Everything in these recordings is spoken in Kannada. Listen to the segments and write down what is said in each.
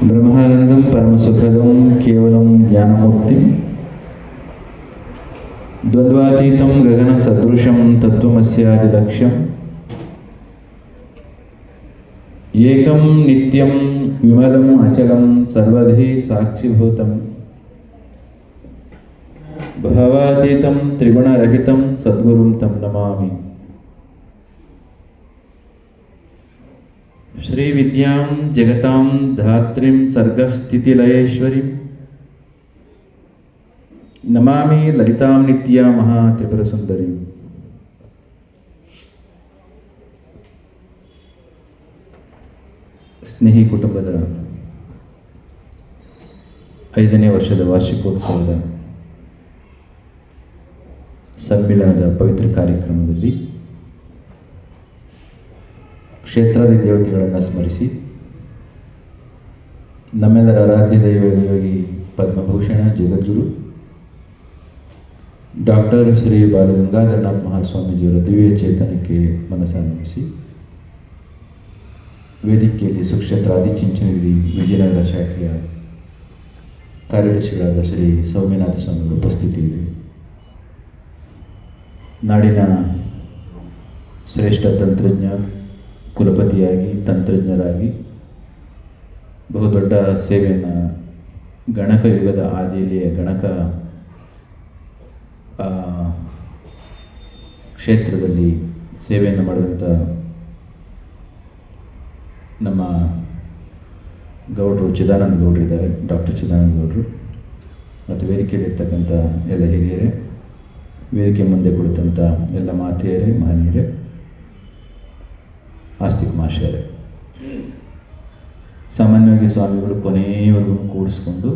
ब्रह्मानंदं परमसुखदं केवलं ज्ञानमूर्तिं द्वन्द्वातीतं गगनसदृशं तत्त्वमस्यादिलक्ष्यम् एकं नित्यं विमलम् अचलं सर्वधी साक्षिभूतं भावातीतं त्रिगुणरहितं सद्गुरुं तं नमामि। श्री विद्यां जगतां धात्रीं सर्गस्थितिलयेश्वरीं नमामि ललितां नित्या महात्रिपुरसुंदरीं। ಸ್ನೇಹಿ ಕುಟುಂಬದ 5ನೇ ವರ್ಷದ ವಾರ್ಷಿಕೋತ್ಸವದ ಸಮ್ಮಿಲನದ ಪವಿತ್ರ ಕಾರ್ಯಕ್ರಮದಲ್ಲಿ ಕ್ಷೇತ್ರಾದಿ ದೇವತೆಗಳನ್ನು ಸ್ಮರಿಸಿ ನಮ್ಮೆಲ್ಲರ ಆರಾಧ್ಯ ದೈವ ಯೋಗಿ ಪದ್ಮಭೂಷಣ ಜಗದ್ಗುರು ಡಾಕ್ಟರ್ ಶ್ರೀ ಬಾಲಗಂಗಾಧರನಾಥ ಮಹಾಸ್ವಾಮೀಜಿಯವರ ದಿವ್ಯ ಚೇತನಕ್ಕೆ ಮನಸ್ಸನ್ನಿಸಿ ವೇದಿಕೆಯಲ್ಲಿ ಸುಕ್ಷೇತ್ರ ಆದಿಚುಂಚನಗಿರಿ ವಿಜಯನಗರ ಶಾಖೆಯ ಕಾರ್ಯದರ್ಶಿಗಳಾದ ಶ್ರೀ ಸೌಮ್ಯನಾಥ ಸ್ವಾಮಿಗಳ ಉಪಸ್ಥಿತಿ ಇದೆ. ನಾಡಿನ ಶ್ರೇಷ್ಠ ತಂತ್ರಜ್ಞ ಕುಲಪತಿಯಾಗಿ ತಂತ್ರಜ್ಞರಾಗಿ ಬಹುದೊಡ್ಡ ಸೇವೆಯನ್ನು ಗಣಕ ಯುಗದ ಆದಿಯಲ್ಲಿಯೇ ಗಣಕ ಕ್ಷೇತ್ರದಲ್ಲಿ ಸೇವೆಯನ್ನು ಮಾಡಿದಂಥ ನಮ್ಮ ಗೌಡರು ಚಿದಾನಂದ ಗೌಡರು ಇದ್ದಾರೆ, ಡಾಕ್ಟರ್ ಚಿದಾನಂದ ಗೌಡರು ಮತ್ತು ವೇದಿಕೆಯಲ್ಲಿರ್ತಕ್ಕಂಥ ಎಲ್ಲ ಹಿರಿಯರೇ, ವೇದಿಕೆ ಮುಂದೆ ಕುಳಿತಂಥ ಎಲ್ಲ ಮಾತೆಯರೇ, ಮಹನೀಯರೇ, ಆಸ್ತಿಕ ಮಹಾಶಯರೇ. ಸಾಮಾನ್ಯವಾಗಿ ಸ್ವಾಮಿಗಳು ಕೊನೆಯವರೆಗೂ ಕೂಡಿಸ್ಕೊಂಡು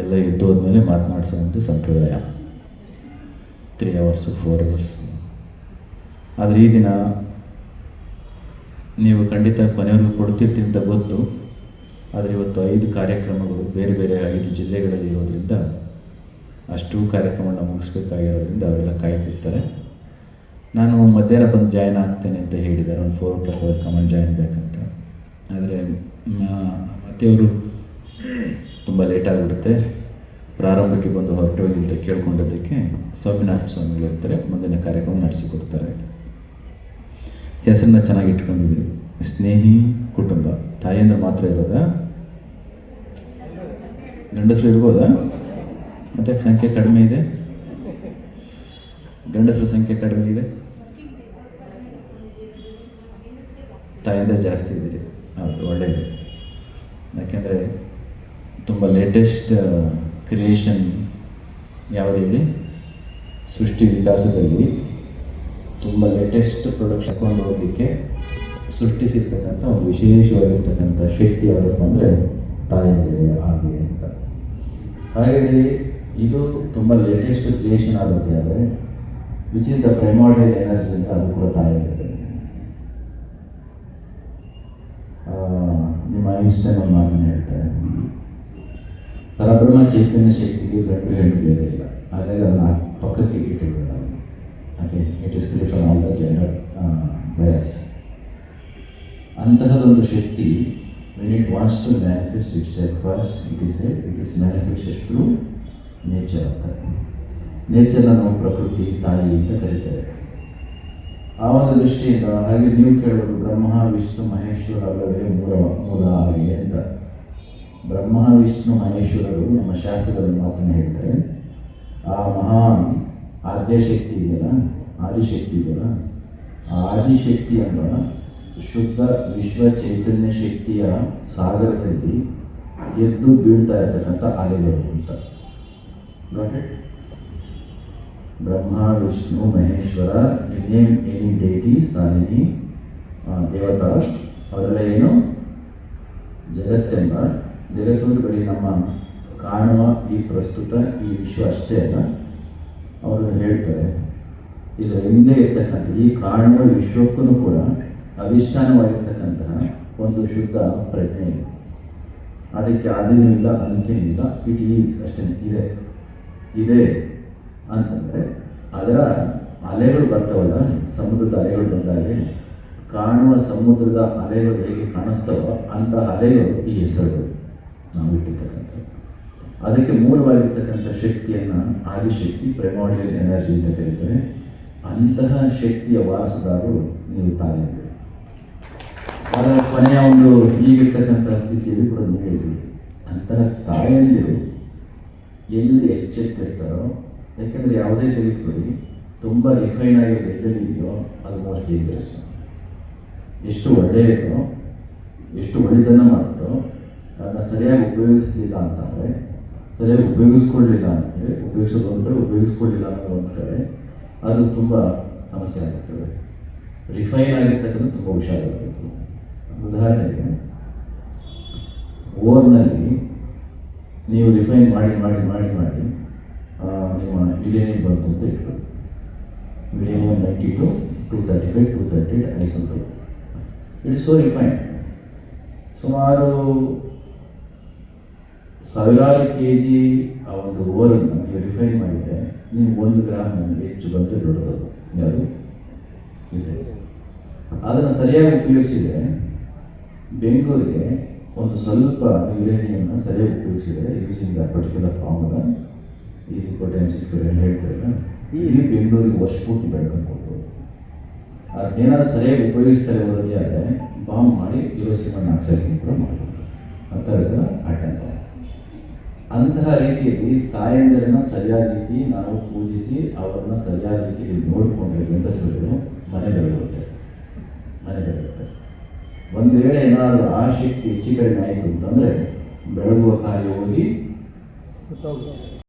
ಎಲ್ಲ ಎದ್ದೋದ್ಮೇಲೆ ಮಾತನಾಡಿಸೋವಂಥ ಸಂಪ್ರದಾಯ 3 hours 4 hours. ಆದರೆ ಈ ದಿನ ನೀವು ಖಂಡಿತ ಕೊನೆಯವರೆಗೂ ಕೊಡ್ತಿರ್ತೀರಿ ಅಂತ ಗೊತ್ತು. ಆದರೆ ಇವತ್ತು 5 ಕಾರ್ಯಕ್ರಮಗಳು ಬೇರೆ ಬೇರೆ 5 ಜಿಲ್ಲೆಗಳಲ್ಲಿ ಇರೋದ್ರಿಂದ ಅಷ್ಟು ಕಾರ್ಯಕ್ರಮವನ್ನು ಮುಗಿಸ್ಬೇಕಾಗಿರೋದ್ರಿಂದ ಅವರೆಲ್ಲ ಕಾಯ್ತಿರ್ತಾರೆ. ನಾನು ಮಧ್ಯಾಹ್ನ ಬಂದು ಜಾಯ್ನ್ ಆಗ್ತೇನೆ ಅಂತ ಹೇಳಿದ್ದಾರೆ, ಒಂದು 4 o'clock ಅವ್ರು ಕಮೆಂಟ್ ಜಾಯ್ನ್ ಬೇಕಂತ. ಆದರೆ ಮತ್ತೆಯವರು ತುಂಬ ಲೇಟ್ ಆಗಿಬಿಡುತ್ತೆ, ಪ್ರಾರಂಭಕ್ಕೆ ಬಂದು ಹೊರಟೋಗಿ ಅಂತ ಕೇಳ್ಕೊಂಡಿದ್ದಕ್ಕೆ ಸೌಮ್ಯನಾಥ ಸ್ವಾಮಿಗಳು ಇರ್ತಾರೆ, ಮುಂದಿನ ಕಾರ್ಯಕ್ರಮ ನಡೆಸಿಕೊಡ್ತಾರೆ. ಹೆಸರನ್ನ ಚೆನ್ನಾಗಿ ಇಟ್ಕೊಂಡಿದ್ರಿ. ಸ್ನೇಹಿ ಕುಟುಂಬ. ತಾಯಿಯಿಂದ ಮಾತ್ರ ಇರೋದಾ? ಗಂಡಸರು ಇರ್ಬೋದಾ? ಮತ್ತೆ ಸಂಖ್ಯೆ ಕಡಿಮೆ ಇದೆ, ಗಂಡಸರ ಸಂಖ್ಯೆ ಕಡಿಮೆ ಇದೆ, ತಾಯಿಂದ ಜಾಸ್ತಿ ಇದ್ದೀರಿ. ಹೌದು, ಒಳ್ಳೆಯದು. ಯಾಕೆಂದರೆ ತುಂಬ ಲೇಟೆಸ್ಟ್ ಕ್ರಿಯೇಷನ್ ಯಾವುದು ಹೇಳಿ, ಸೃಷ್ಟಿ ವಿಕಾಸದಲ್ಲಿ ತುಂಬ ಲೇಟೆಸ್ಟ್ ಪ್ರೊಡಕ್ಟ್ಸ್ ಹಾಕೊಂಡು ಹೋಗಲಿಕ್ಕೆ ಸೃಷ್ಟಿಸಿರ್ತಕ್ಕಂಥ ಒಂದು ವಿಶೇಷವಾಗಿರ್ತಕ್ಕಂಥ ಶಕ್ತಿ ಯಾವುದಪ್ಪ ಅಂದರೆ ತಾಯಿಗೆ ಆಗಿ ಅಂತ. ಹಾಗಾಗಿ ಇದು ತುಂಬ ಲೇಟೆಸ್ಟ್ ಕ್ರಿಯೇಷನ್ ಆಗುತ್ತೆ. ಆದರೆ which is the primordial energy ಅಂತ ಅದು ಕೂಡ ತಾಯಿಗಿದೆ. ನಿಮ್ಮ ಐನ್ಸ್ಟೈನ್ ಒಂದು ಮಾತನ್ನು ಹೇಳ್ತಾರೆ, ಪರಬ್ರಹ್ಮ ಚೈತನ್ಯ ಶಕ್ತಿಗೆ ಗಂಡು ಹೆಣ್ಣು ಬೇರೆ ಇಲ್ಲ, ಹಾಗಾಗಿ ಅದನ್ನು ಪಕ್ಕಕ್ಕೆ ಇಟ್ಟಿಲ್ಲ. ಹಾಗೆ it is free from all the gender bias. ಅಂತಹದೊಂದು ಶಕ್ತಿ when it wants to manifest itself first, it is manifested through nature ಅಂತ. ನೇಚರ್ನ ನಾವು ಪ್ರಕೃತಿ ತಾಯಿ ಅಂತ ಕರೀತಾರೆ. ಆ ಒಂದು ದೃಷ್ಟಿಯಿಂದ ಹಾಗೆ ನೀವು ಕೇಳೋದು ಬ್ರಹ್ಮ ವಿಷ್ಣು ಮಹೇಶ್ವರ ಅಲ್ಲವೇ ಮೂಲ ಹಾಗೆ ಅಂತ. ಬ್ರಹ್ಮ ವಿಷ್ಣು ಮಹೇಶ್ವರರು ನಮ್ಮ ಶಾಸ್ತ್ರದಲ್ಲಿ ಮಾತನ್ನು ಹೇಳ್ತಾರೆ. ಆ ಮಹಾನ್ ಆದ್ಯಶಕ್ತಿ ಇದೆಯಲ್ಲ, ಆದಿಶಕ್ತಿ ಇದೆಯಲ್ಲ, ಆ ಆದಿಶಕ್ತಿ ಎಂಬ ಶುದ್ಧ ವಿಶ್ವ ಚೈತನ್ಯ ಶಕ್ತಿಯ ಸಾಗರದಲ್ಲಿ ಎದ್ದು ಬೀಳ್ತಾ ಇರ್ತಕ್ಕಂಥ ಅಲೆಗಳು ಅಂತ. Got it? Brahma Vishnu Maheshwara, name any deities or any ದೇವತಾಸ್, ಅವರೆಲ್ಲ ಏನು ಜಗತ್ತೆಂಬ ಜಗತ್ತು ಬರೀ ನಮ್ಮ ಕಾಣುವ ಈ ಪ್ರಸ್ತುತ ಈ ವಿಶ್ವ ಅಷ್ಟೇ ಅಲ್ಲ. ಅವರು ಹೇಳ್ತಾರೆ, ಇದರ ಹಿಂದೆ ಇರ್ತಕ್ಕಂಥ ಈ ಕಾಣುವ ವಿಶ್ವಕ್ಕೂ ಕೂಡ ಅಧಿಷ್ಠಾನವಾಗಿರ್ತಕ್ಕಂತಹ ಒಂದು ಶುದ್ಧ ಪ್ರಜ್ಞೆ ಇದೆ. ಅದಕ್ಕೆ ಆದಿನೂ ಇಲ್ಲ, ಅಂತ್ಯನೂ ಇಲ್ಲ, ಇಟ್ ಈಸ್ ಅಷ್ಟೇ ಇದೆ ಅಂತಂದರೆ ಅದರ ಅಲೆಗಳು ಬರ್ತಾವಲ್ಲ, ಸಮುದ್ರದ ಅಲೆಗಳು ಬಂದಾಗ ಕಾಣುವ ಸಮುದ್ರದ ಅಲೆಗಳು ಹೇಗೆ ಕಾಣಿಸ್ತಾವೋ ಅಂಥ ಅಲೆಗಳು ಈ ಹೆಸರುಗಳು ನಾವು ಇಟ್ಟಿರ್ತಕ್ಕಂಥದ್ದು. ಅದಕ್ಕೆ ಮೂಲವಾಗಿರ್ತಕ್ಕಂಥ ಶಕ್ತಿಯನ್ನು ಆದಿಶಕ್ತಿ ಪ್ರೈಮಾರ್ಡಿಯಲ್ ಎನರ್ಜಿ ಅಂತ ಕರೀತಾರೆ. ಅಂತಹ ಶಕ್ತಿಯ ವಾರಸುದಾರರು ನೀವು ತಾಯಿಗಳು. ಅದರ ಕೊನೆಯ ಒಂದು ಈಗಿರ್ತಕ್ಕಂಥ ಸ್ಥಿತಿಯಲ್ಲಿ ಕೂಡ ನೀವೇ ಇದ್ದೀವಿ. ಅಂತಹ ತಾಯಂದಿರು ಎಲ್ಲಿ ಎಚ್ಚೆತ್ತಿರ್ತಾರೋ, ಯಾಕೆಂದರೆ ಯಾವುದೇ ತೆಗೆದುಕೊಳ್ಳಿ ತುಂಬ ರಿಫೈನ್ ಆಗಿರೋದು ಎಲ್ಲೆಲ್ಲಿದೆಯೋ ಅದು ಮೋಸ್ಟ್ ಡೇಂಜರಸ್. ಎಷ್ಟು ಒಳ್ಳೆಯದೋ, ಎಷ್ಟು ಒಳ್ಳೆಯದನ್ನು ಮಾಡುತ್ತೋ ಅದನ್ನು ಸರಿಯಾಗಿ ಉಪಯೋಗಿಸಲಿಲ್ಲ ಅಂತಂದರೆ, ಸರಿಯಾಗಿ ಉಪಯೋಗಿಸ್ಕೊಳ್ಳಿಲ್ಲ ಅಂತಂದರೆ, ಉಪಯೋಗಿಸೋದು ಒಂದು ಕಡೆ, ಉಪಯೋಗಿಸ್ಕೊಳ್ಳಿಲ್ಲ ಅನ್ನೋದು ಒಂದು ಕಡೆ, ಅದು ತುಂಬ ಸಮಸ್ಯೆ ಆಗುತ್ತದೆ. ರಿಫೈನ್ ಆಗಿರ್ತಕ್ಕಂಥ ತುಂಬ ಹುಷಾರಾಗಬೇಕು. ಉದಾಹರಣೆಗೆ ಓವರ್ನಲ್ಲಿ ನೀವು ರಿಫೈನ್ ಮಾಡಿ ಮಾಡಿ ಮಾಡಿ ಮಾಡಿ ನಿಮ್ಮ ಯುರೇನಿಯಂ ಬಂತು ಅಂತ ಇಟ್ಕೊಳ್ಳಿ. Uranium 92, 235, 238 isotope. It's so refine. ಸುಮಾರು 1000 kg ಆ ಒಂದು ಓರನ್ನು ನೀವು ರಿಫೈನ್ ಮಾಡಿದರೆ ನೀವು 1 ಗ್ರಾಮ್ ಹೆಚ್ಚು ಬಂದರೆ ದೊಡ್ಡದು. ಯಾವುದು ಇದೆ. ಅದನ್ನು ಸರಿಯಾಗಿ ಉಪಯೋಗಿಸಿದರೆ ಬೆಂಗಳೂರಿಗೆ ಒಂದು ಸ್ವಲ್ಪ ಯುರೇನಿಯಂನ ಸರಿಯಾಗಿ ಉಪಯೋಗಿಸಿದರೆ using the particular formula E=mc² ಹೇಳ್ತಾರಲ್ಲ, ಇಲ್ಲಿ ಬೆಂಗಳೂರಿಗೆ ವರ್ಷ ಪೂರ್ತಿ ಬೆಳ್ಕೊಂಡು ಕೊಡ್ಬೋದು. ಅದನ್ನೇನಾದ್ರು ಸರಿಯಾಗಿ ಉಪಯೋಗಿಸ್ತಾರೆ ಹೋಗೋದೇ ಆದರೆ ಬಾಂಬ್ ಮಾಡಿ ಹಿರೋಶಿಮಾ ನಾಕ್ಸೈಡ್ ಕೂಡ ಮಾಡ್ಬೋದು. ಆ ಥರದ ಆಟಂಕ. ಅಂತಹ ರೀತಿಯಲ್ಲಿ ತಾಯಂದಿರನ್ನು ಸರಿಯಾದ ರೀತಿ ನಾವು ಪೂಜಿಸಿ ಅವರನ್ನು ಸರಿಯಾದ ರೀತಿಯಲ್ಲಿ ನೋಡಿಕೊಂಡ್ರೆ ಗಂಡಸರು ಮನೆ ಬೆಳಗುತ್ತೆ. ಒಂದು ವೇಳೆ ಏನಾದರೂ ಆ ಶಕ್ತಿ ಹೆಚ್ಚು ಕಡಿಮೆ ಆಯಿತು ಅಂತಂದರೆ ಬೆಳಗುವ ಕಾರ್ಯ ಹೋಗಿ